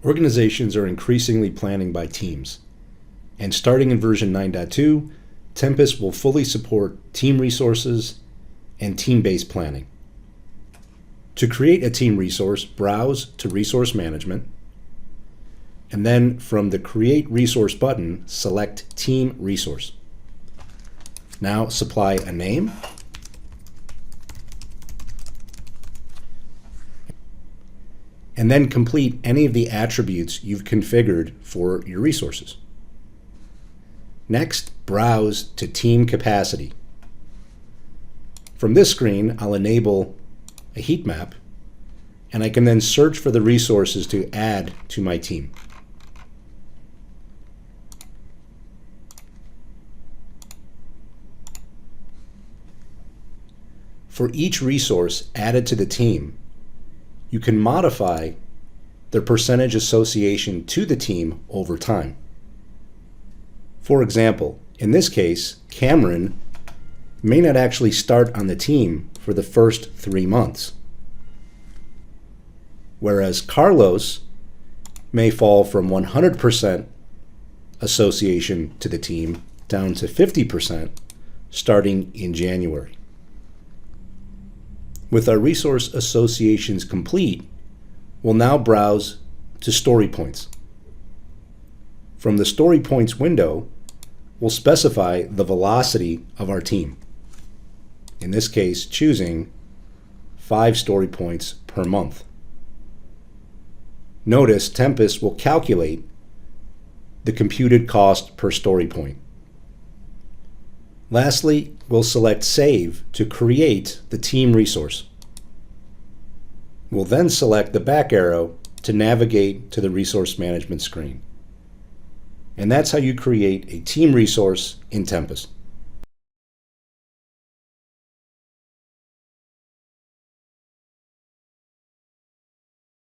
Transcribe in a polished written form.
Organizations are increasingly planning by teams, and starting in version 9.2, Tempus will fully support team resources and team-based planning. To create a team resource, browse to Resource Management, and then from the Create Resource button, select Team Resource. Now supply a name, and then complete any of the attributes you've configured for your resources. Next, browse to Team Capacity. From this screen, I'll enable a heat map, and I can then search for the resources to add to my team. For each resource added to the team, you can modify their percentage association to the team over time. For example, in this case, Cameron may not actually start on the team for the first 3 months, whereas Carlos may fall from 100% association to the team down to 50% starting in January. With our resource associations complete, we'll now browse to Story Points. From the Story Points window, we'll specify the velocity of our team. In this case, choosing 5 story points per month. Notice Tempus will calculate the computed cost per story point. Lastly, we'll select Save to create the team resource. We'll then select the back arrow to navigate to the Resource Management screen. And that's how you create a team resource in Tempus.